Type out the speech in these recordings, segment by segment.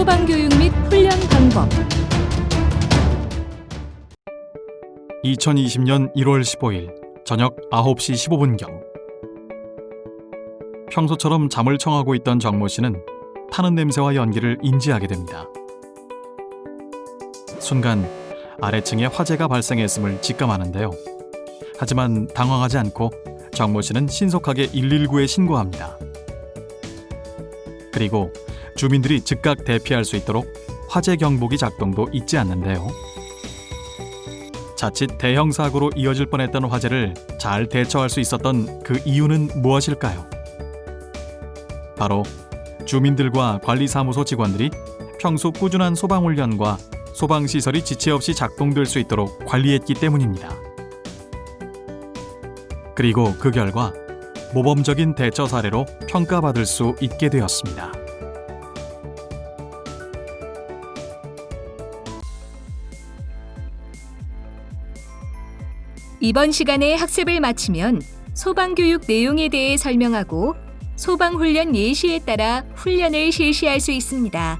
소방교육 및 훈련 방법. 2020년 1월 15일 저녁 9시 15분경 평소처럼 잠을 청하고 있던 정모 씨는 타는 냄새와 연기를 인지하게 됩니다. 순간 아래층에 화재가 발생했음을 직감하는데요. 하지만 당황하지 않고 정모 씨는 신속하게 119에 신고합니다. 그리고 주민들이 즉각 대피할 수 있도록 화재 경보기 작동도 잊지 않는데요. 자칫 대형 사고로 이어질 뻔했던 화재를 잘 대처할 수 있었던 그 이유는 무엇일까요? 바로 주민들과 관리사무소 직원들이 평소 꾸준한 소방훈련과 소방시설이 지체 없이 작동될 수 있도록 관리했기 때문입니다. 그리고 그 결과 모범적인 대처 사례로 평가받을 수 있게 되었습니다. 이번 시간에 학습을 마치면 소방교육 내용에 대해 설명하고 소방훈련 예시에 따라 훈련을 실시할 수 있습니다.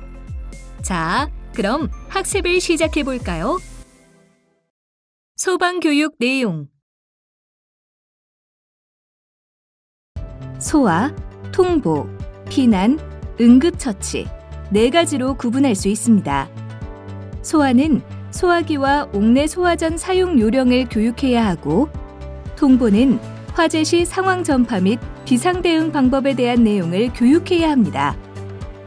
자, 그럼 학습을 시작해 볼까요? 소방교육 내용. 소화, 통보, 피난, 응급처치 4가지로 구분할 수 있습니다. 소화는 소화기와 옥내 소화전 사용 요령을 교육해야 하고, 통보는 화재 시 상황 전파 및 비상 대응 방법에 대한 내용을 교육해야 합니다.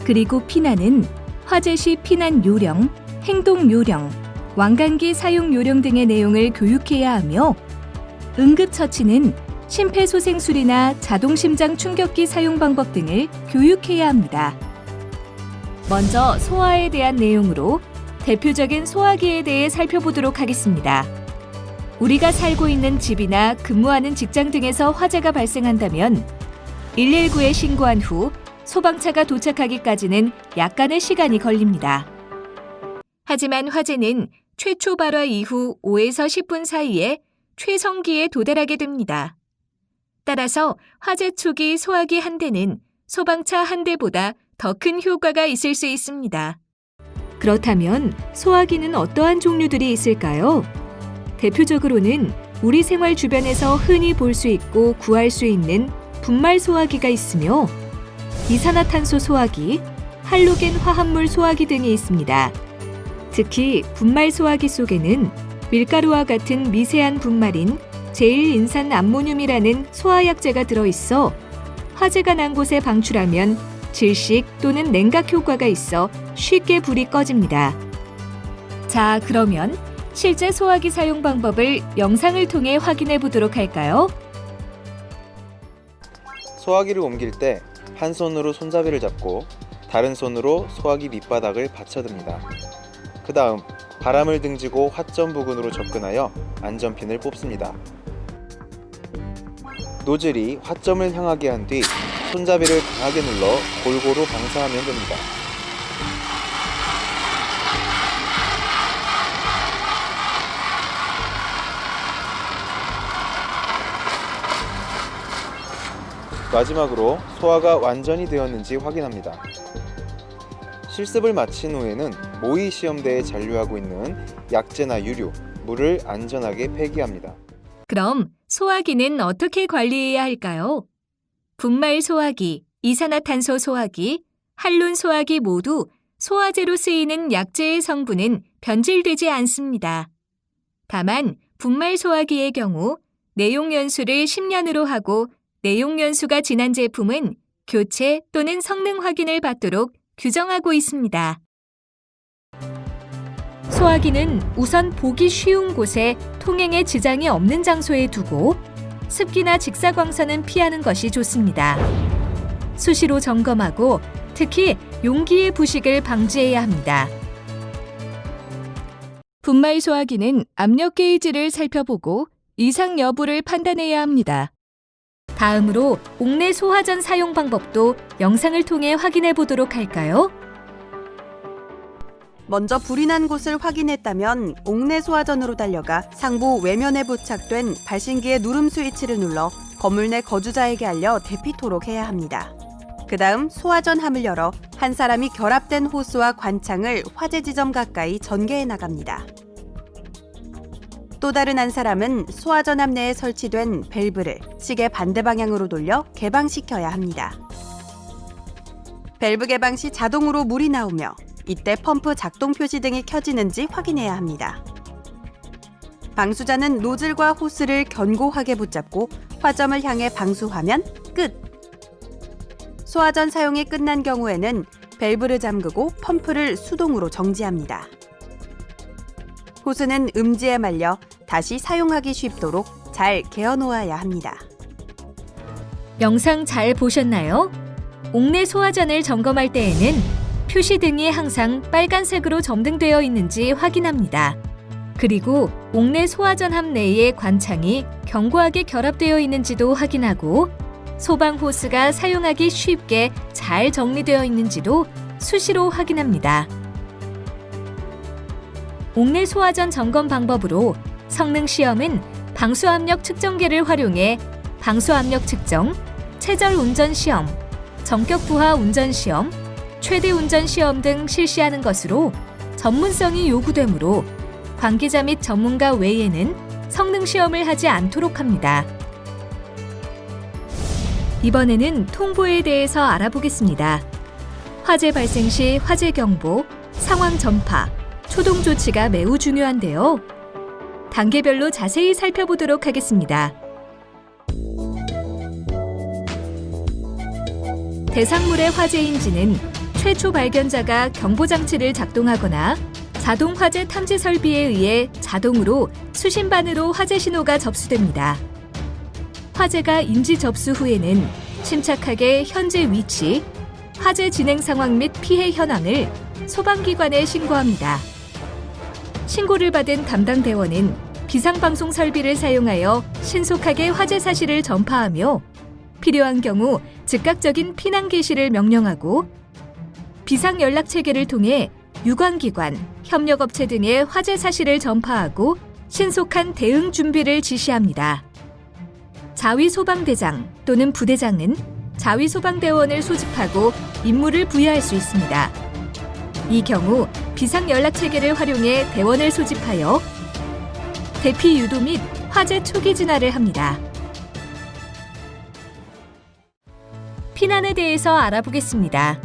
그리고 피난은 화재 시 피난 요령, 행동 요령, 왕관기 사용 요령 등의 내용을 교육해야 하며, 응급처치는 심폐소생술이나 자동심장 충격기 사용 방법 등을 교육해야 합니다. 먼저 소화에 대한 내용으로 대표적인 소화기에 대해 살펴보도록 하겠습니다. 우리가 살고 있는 집이나 근무하는 직장 등에서 화재가 발생한다면 119에 신고한 후 소방차가 도착하기까지는 약간의 시간이 걸립니다. 하지만 화재는 최초 발화 이후 5에서 10분 사이에 최성기에 도달하게 됩니다. 따라서 화재 초기 소화기 한 대는 소방차 한 대보다 더 큰 효과가 있을 수 있습니다. 그렇다면 소화기는 어떠한 종류들이 있을까요? 대표적으로는 우리 생활 주변에서 흔히 볼 수 있고 구할 수 있는 분말 소화기가 있으며, 이산화탄소 소화기, 할로겐 화합물 소화기 등이 있습니다. 특히 분말 소화기 속에는 밀가루와 같은 미세한 분말인 제일인산 암모늄이라는 소화약제가 들어있어 화재가 난 곳에 방출하면 질식 또는 냉각 효과가 있어 쉽게 불이 꺼집니다. 자, 그러면 실제 소화기 사용 방법을 영상을 통해 확인해 보도록 할까요? 소화기를 옮길 때 한 손으로 손잡이를 잡고 다른 손으로 소화기 밑바닥을 받쳐듭니다. 그 다음 바람을 등지고 화점 부근으로 접근하여 안전핀을 뽑습니다. 노즐이 화점을 향하게 한 뒤 손잡이를 강하게 눌러 골고루 방사하면 됩니다. 마지막으로 소화가 완전히 되었는지 확인합니다. 실습을 마친 후에는 모의 시험대에 잔류하고 있는 약재나 유류, 물을 안전하게 폐기합니다. 그럼 소화기는 어떻게 관리해야 할까요? 분말 소화기, 이산화탄소 소화기, 할론 소화기 모두 소화제로 쓰이는 약재의 성분은 변질되지 않습니다. 다만 분말 소화기의 경우 내용연수를 10년으로 하고 내용연수가 지난 제품은 교체 또는 성능 확인을 받도록 규정하고 있습니다. 소화기는 우선 보기 쉬운 곳에 통행에 지장이 없는 장소에 두고 습기나 직사광선은 피하는 것이 좋습니다. 수시로 점검하고 특히 용기의 부식을 방지해야 합니다. 분말 소화기는 압력 게이지를 살펴보고 이상 여부를 판단해야 합니다. 다음으로 옥내 소화전 사용 방법도 영상을 통해 확인해 보도록 할까요? 먼저 불이 난 곳을 확인했다면 옥내 소화전으로 달려가 상부 외면에 부착된 발신기의 누름 스위치를 눌러 건물 내 거주자에게 알려 대피토록 해야 합니다. 그다음 소화전함을 열어 한 사람이 결합된 호스와 관창을 화재 지점 가까이 전개해 나갑니다. 또 다른 한 사람은 소화전함 내에 설치된 밸브를 시계 반대 방향으로 돌려 개방시켜야 합니다. 밸브 개방 시 자동으로 물이 나오며 이때 펌프 작동 표시 등이 켜지는지 확인해야 합니다. 방수자는 노즐과 호스를 견고하게 붙잡고 화점을 향해 방수하면 끝! 소화전 사용이 끝난 경우에는 밸브를 잠그고 펌프를 수동으로 정지합니다. 호스는 음지에 말려 다시 사용하기 쉽도록 잘 개어 놓아야 합니다. 영상 잘 보셨나요? 옥내 소화전을 점검할 때에는 표시등이 항상 빨간색으로 점등되어 있는지 확인합니다. 그리고 옥내 소화전함 내의 관창이 견고하게 결합되어 있는지도 확인하고 소방 호스가 사용하기 쉽게 잘 정리되어 있는지도 수시로 확인합니다. 옥내 소화전 점검 방법으로 성능 시험은 방수압력 측정기를 활용해 방수압력 측정, 최절 운전 시험, 정격 부하 운전 시험, 최대 운전 시험 등 실시하는 것으로 전문성이 요구되므로 관계자 및 전문가 외에는 성능 시험을 하지 않도록 합니다. 이번에는 통보에 대해서 알아보겠습니다. 화재 발생 시 화재 경보, 상황 전파, 초동 조치가 매우 중요한데요. 단계별로 자세히 살펴보도록 하겠습니다. 대상물의 화재인지는 최초 발견자가 경보장치를 작동하거나 자동 화재 탐지 설비에 의해 자동으로 수신반으로 화재 신호가 접수됩니다. 화재가 인지 접수 후에는 침착하게 현재 위치, 화재 진행 상황 및 피해 현황을 소방기관에 신고합니다. 신고를 받은 담당 대원은 비상방송 설비를 사용하여 신속하게 화재 사실을 전파하며 필요한 경우 즉각적인 피난 개시를 명령하고 비상연락체계를 통해 유관기관, 협력업체 등의 화재 사실을 전파하고 신속한 대응 준비를 지시합니다. 자위소방대장 또는 부대장은 자위소방대원을 소집하고 임무를 부여할 수 있습니다. 이 경우 비상연락체계를 활용해 대원을 소집하여 대피 유도 및 화재 초기 진화를 합니다. 피난에 대해서 알아보겠습니다.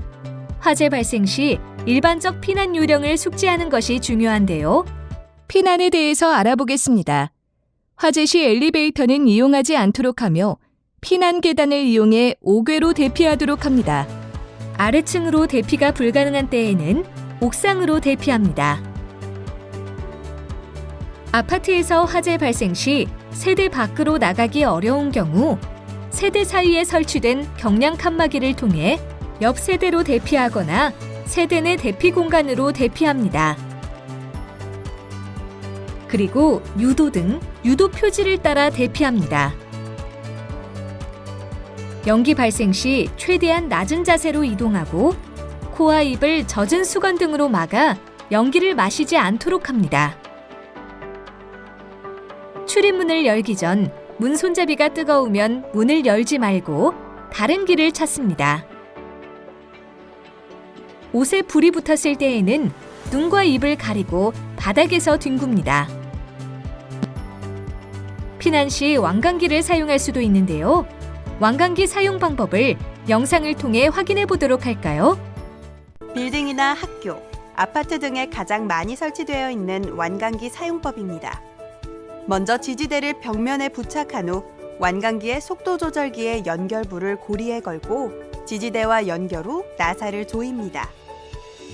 화재 발생 시 일반적 피난 요령을 숙지하는 것이 중요한데요. 피난에 대해서 알아보겠습니다. 화재 시 엘리베이터는 이용하지 않도록 하며 피난 계단을 이용해 5궤로 대피하도록 합니다. 아래층으로 대피가 불가능한 때에는 옥상으로 대피합니다. 아파트에서 화재 발생 시 세대 밖으로 나가기 어려운 경우 세대 사이에 설치된 경량 칸막이를 통해 옆 세대로 대피하거나 세대 내 대피 공간으로 대피합니다. 그리고 유도 등 유도 표지를 따라 대피합니다. 연기 발생 시 최대한 낮은 자세로 이동하고 코와 입을 젖은 수건 등으로 막아 연기를 마시지 않도록 합니다. 출입문을 열기 전 문 손잡이가 뜨거우면 문을 열지 말고 다른 길을 찾습니다. 옷에 불이 붙었을 때에는 눈과 입을 가리고 바닥에서 뒹굽니다. 피난 시 왕관기를 사용할 수도 있는데요. 왕관기 사용 방법을 영상을 통해 확인해 보도록 할까요? 빌딩이나 학교, 아파트 등에 가장 많이 설치되어 있는 완강기 사용법입니다. 먼저 지지대를 벽면에 부착한 후 완강기의 속도 조절기의 연결부를 고리에 걸고 지지대와 연결 후 나사를 조입니다.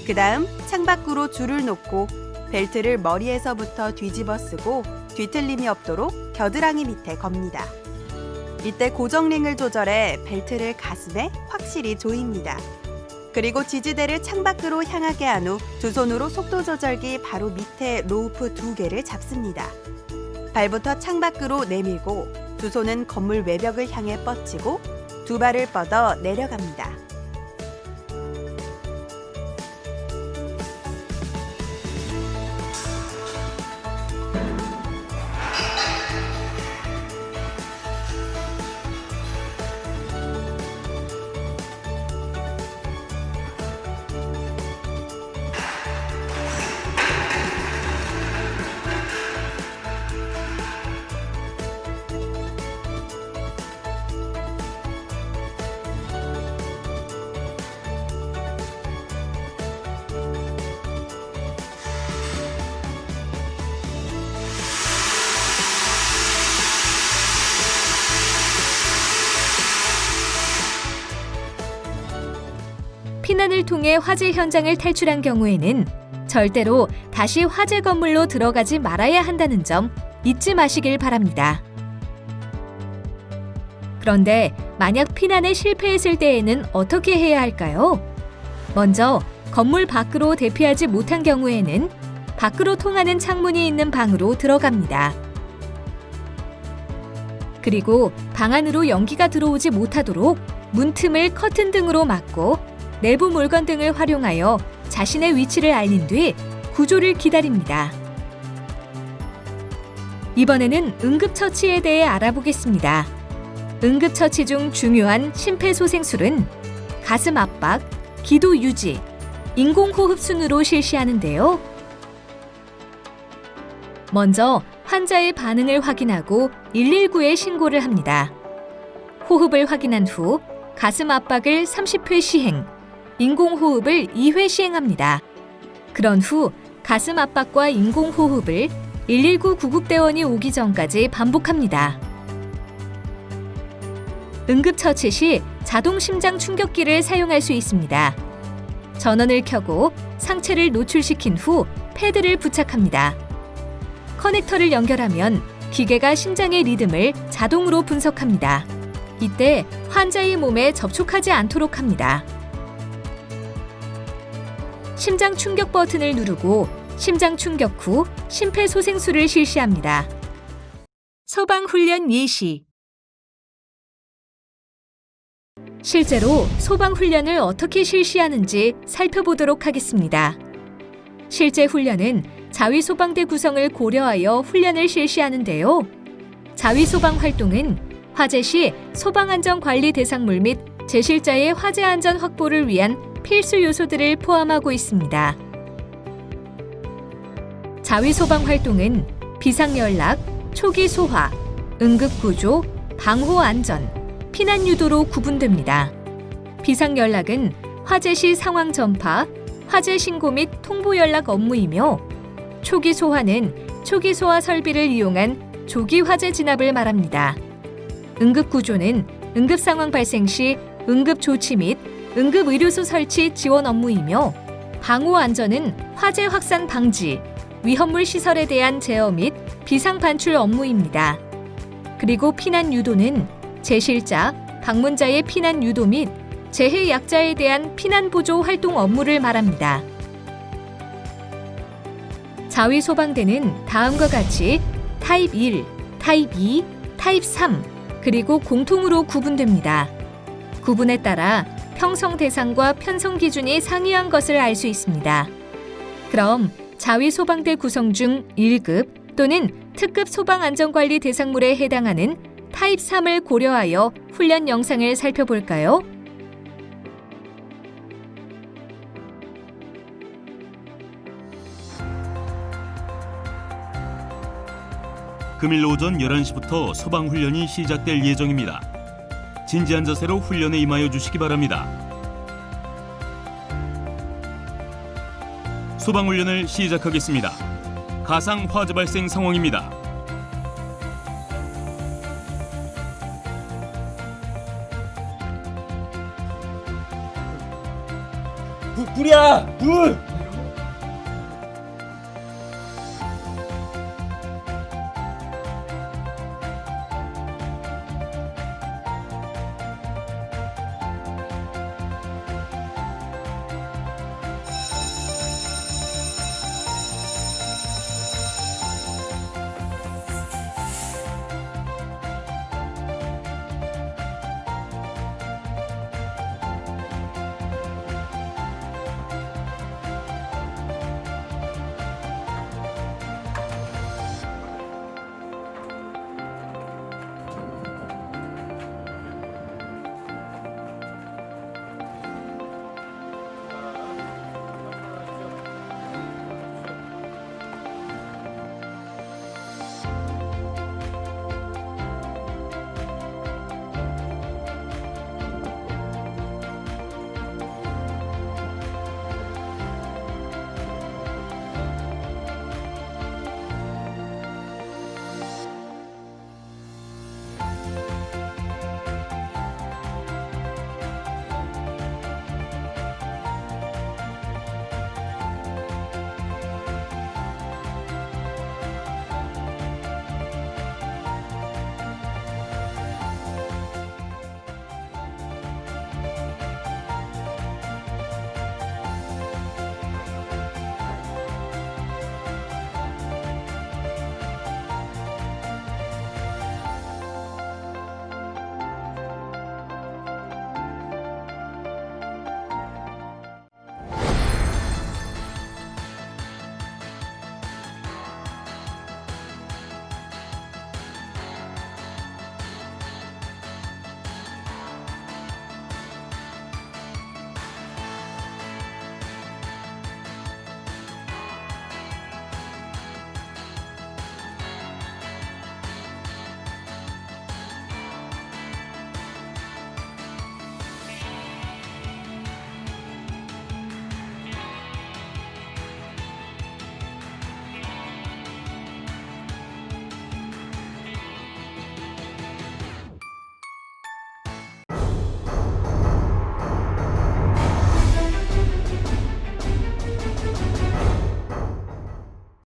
그 다음 창밖으로 줄을 놓고 벨트를 머리에서부터 뒤집어 쓰고 뒤틀림이 없도록 겨드랑이 밑에 겁니다. 이때 고정링을 조절해 벨트를 가슴에 확실히 조입니다. 그리고 지지대를 창밖으로 향하게 한 후 두 손으로 속도 조절기 바로 밑에 로우프 2개를 잡습니다. 발부터 창밖으로 내밀고 두 손은 건물 외벽을 향해 뻗치고 두 발을 뻗어 내려갑니다. 피난을 통해 화재 현장을 탈출한 경우에는 절대로 다시 화재 건물로 들어가지 말아야 한다는 점 잊지 마시길 바랍니다. 그런데 만약 피난에 실패했을 때에는 어떻게 해야 할까요? 먼저 건물 밖으로 대피하지 못한 경우에는 밖으로 통하는 창문이 있는 방으로 들어갑니다. 그리고 방 안으로 연기가 들어오지 못하도록 문틈을 커튼 등으로 막고 내부 물건 등을 활용하여 자신의 위치를 알린 뒤 구조를 기다립니다. 이번에는 응급처치에 대해 알아보겠습니다. 응급처치 중 중요한 심폐소생술은 가슴 압박, 기도 유지, 인공호흡 순으로 실시하는데요. 먼저 환자의 반응을 확인하고 119에 신고를 합니다. 호흡을 확인한 후 가슴 압박을 30회 시행, 인공호흡을 2회 시행합니다. 그런 후 가슴 압박과 인공호흡을 119 구급대원이 오기 전까지 반복합니다. 응급처치 시 자동 심장 충격기를 사용할 수 있습니다. 전원을 켜고 상체를 노출시킨 후 패드를 부착합니다. 커넥터를 연결하면 기계가 심장의 리듬을 자동으로 분석합니다. 이때 환자의 몸에 접촉하지 않도록 합니다. 심장 충격 버튼을 누르고 심장 충격 후 심폐소생술을 실시합니다. 소방훈련 예시. 실제로 소방훈련을 어떻게 실시하는지 살펴보도록 하겠습니다. 실제 훈련은 자위소방대 구성을 고려하여 훈련을 실시하는데요. 자위소방 활동은 화재 시 소방안전관리 대상물 및 제실자의 화재 안전 확보를 위한 필수 요소들을 포함하고 있습니다. 자위소방 활동은 비상연락, 초기 소화, 응급구조, 방호안전, 피난유도로 구분됩니다. 비상연락은 화재 시 상황 전파, 화재 신고 및 통보 연락 업무이며 초기 소화는 초기 소화 설비를 이용한 조기 화재 진압을 말합니다. 응급구조는 응급 상황 발생 시 응급 조치 및 응급 의료소 설치 지원 업무이며 방호 안전은 화재 확산 방지, 위험물 시설에 대한 제어 및 비상 반출 업무입니다. 그리고 피난 유도는 제실자, 방문자의 피난 유도 및 재해 약자에 대한 피난 보조 활동 업무를 말합니다. 자위소방대는 다음과 같이 타입 1, 타입 2, 타입 3, 그리고 공통으로 구분됩니다. 구분에 따라 평성 대상과 편성 기준이 상이한 것을 알 수 있습니다. 그럼 자위소방대 구성 중 1급 또는 특급 소방안전관리 대상물에 해당하는 타입 3을 고려하여 훈련 영상을 살펴볼까요? 금일 오전 11시부터 소방훈련이 시작될 예정입니다. 진지한 자세로 훈련에 임하여 주시기 바랍니다. 소방훈련을 시작하겠습니다. 가상 화재 발생 상황입니다. 불이야! 불!